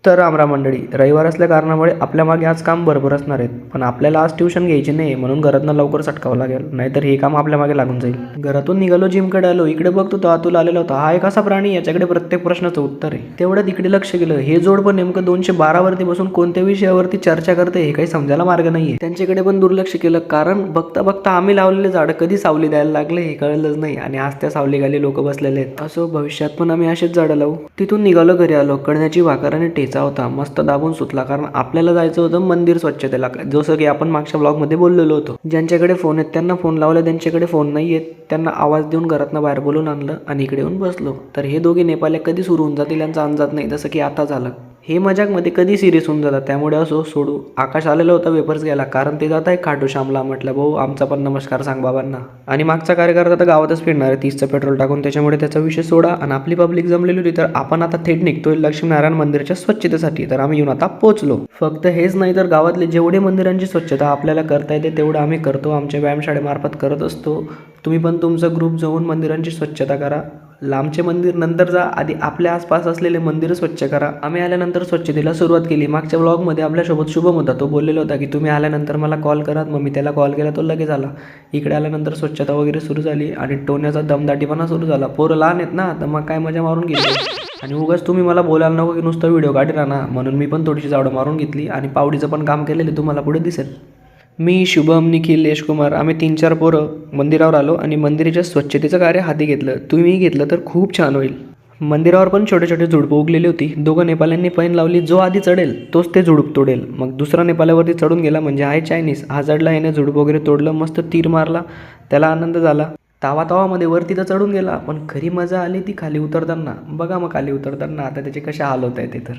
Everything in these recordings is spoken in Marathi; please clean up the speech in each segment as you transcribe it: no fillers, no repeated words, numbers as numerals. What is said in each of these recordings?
तर रामराम मंडळी, रविवार असल्या कारणामुळे आपल्या मागे आज काम भरपूर असणार आहेत. पण आपल्याला आज ट्यूशन घ्यायची नाही म्हणून घरातनं लवकर सटकावं लागेल, नाहीतर हे काम आपल्या मागे लागून जाईल. घरातून निघालो, जिमकडे आलो. इकडे बघतो तो अतुल आलेला होता. हा एक असा प्राणी, याच्याकडे प्रत्येक प्रश्नाचं उत्तर आहे. तेवढ्यात इकडे लक्ष गेलं. हे जोड पण नेमकं 212 वरती बसून कोणत्या विषयावरती चर्चा करते हे काही समजायला मार्ग नाहीये. त्यांच्याकडे पण दुर्लक्ष केलं, कारण बघता बघता आम्ही लावलेले झाड कधी सावली द्यायला लागले हे कळलंच नाही. आणि आज त्या सावलीखाली लोक बसलेले आहेत. असो, भविष्यात पण आम्ही असेच झाडं लावू. तिथून निघालो, घरी आलो. कळण्याची भाकर आणि ठेचा होता, मस्त दाबून सुतला. कारण आपल्याला जायचं होतं मंदिर स्वच्छतेला, जसं की आपण मागच्या ब्लॉगमध्ये बोललेलो होतो. ज्यांच्याकडे फोन आहेत त्यांना फोन लावला, त्यांच्याकडे फोन नाही आहेत त्यांना आवाज देऊन घरातनं बाहेर बोलून आणलं आणि इकडे येऊन बसलो. तर हे दोघे नेपाळ्या कधी सुरू होऊन जातील यांचा अंदाज नाही, जसं की आता झालं. हे मजाकमध्ये कधी सिरियस होऊन जातात, त्यामुळे असो सोडू. आकाश आलेला होता वेपर्स घ्यायला, कारण ते जात आहे खाटू श्यामला. म्हटलं भाऊ आमचा पण नमस्कार सांग बाबांना. आणि मागचा कार्यकर्ता तर गावातच फिरणार आहे 30चं पेट्रोल टाकून, त्याच्यामुळे त्याचा विषय सोडा. आणि आपली पब्लिक जमलेली होती, तर आपण आता थेट निघतोय लक्ष्मीनारायण मंदिराच्या स्वच्छतेसाठी. तर आम्ही येऊन आता पोहोचलो. फक्त हेच नाही तर गावातले जेवढे मंदिरांची स्वच्छता आपल्याला करता येते तेवढं आम्ही करतो, आमच्या व्यायामशाळेमार्फत करत असतो. तुम्ही पण तुमचा ग्रुप जाऊन मंदिरांची स्वच्छता करा. लांबचे मंदिर नंतर जा, आधी आपल्या आसपास असलेले मंदिर स्वच्छ करा. आम्ही आल्यानंतर स्वच्छतेला सुरुवात केली. मागच्या व्लॉगमध्ये आपल्यासोबत शुभम होता, तो बोललेला होता की तुम्ही आल्यानंतर मला कॉल करा. मग मी त्याला कॉल केला, तो लगेच आला. इकडे आल्यानंतर स्वच्छता वगैरे सुरू झाली आणि टोण्याचा दमदाटीपणा सुरू झाला. पोरं लहान आहेत ना, तर मग काय मजा मारून गेली. आणि उगाच तुम्ही मला बोलायला नको की नुसतं व्हिडिओ काढला ना, म्हणून मी पण थोडीशी झाडं मारून घेतली आणि पावडीचं पण काम केलेलं तुम्हाला पुढे दिसेल. मी, शुभम, निखिल, यशकुमार आम्ही 3-4 पोरं मंदिरावर आलो आणि मंदिराच्या स्वच्छतेचं कार्य हाती घेतलं. तुम्ही घेतलं तर खूप छान होईल. मंदिरावर पण छोटे छोटे झुडपं उगलेली होती. दोघं नेपाल्यांनी पैन लावली, जो आधी चढेल तोच ते झुडूप तोडेल. मग दुसरा नेपाल्यावरती चढून गेला, म्हणजे आहे चायनीज. हा चढला, याने झुडूप वगैरे तोडलं, मस्त तीर मारला, त्याला आनंद झाला. तावामध्ये वरती तर चढून गेला, पण खरी मजा आली ती खाली उतरताना. बघा मग खाली उतरताना आता त्याचे कशा हाल होत आहे ते तर.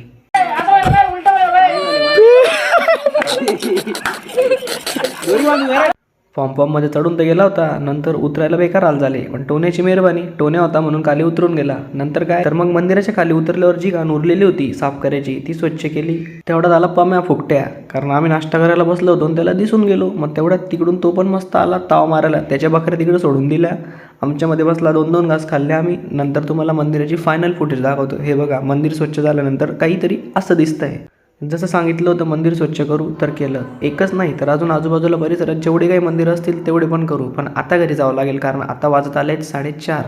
फॉर्ममध्ये चढून तर गेला होता, नंतर उतरायला बेकार हाल झाले. पण टोण्याची मेहरबानी, टोण्या होता म्हणून खाली उतरून गेला. नंतर काय तर मग मंदिराच्या खाली उतरल्यावर जी घाण उरलेली होती साफ करायची ती स्वच्छ केली. तेवढा झाला पम्या फुकट्या, कारण आम्ही नाश्ता करायला बसलो होतो आणि त्याला दिसून गेलो. मग तेवढ्यात तिकडून तो पण मस्त आला ताव मारायला. त्याच्या बकऱ्या तिकडे सोडून दिल्या, आमच्यामध्ये बसला. 2-2 घास खाल्ले आम्ही. नंतर तुम्हाला मंदिराची फायनल फुटेज दाखवतो. हे बघा, मंदिर स्वच्छ झाल्यानंतर काहीतरी असं दिसतंय. जसं सांगितलं होतं मंदिर स्वच्छ करू, तर केलं. एकच नाही तर अजून आजूबाजूला परिसरात जेवढे काही मंदिर असतील तेवढे पण करू. पण आता घरी जावं लागेल, कारण आता वाजत आले 4:30.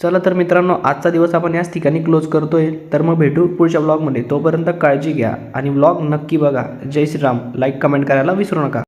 चला तर मित्रांनो, आजचा दिवस आपण याच ठिकाणी क्लोज करतोय. तर मग भेटू पुढच्या ब्लॉगमध्ये. तोपर्यंत काळजी घ्या आणि ब्लॉग नक्की बघा. जय श्रीराम. लाईक कमेंट करायला विसरू नका.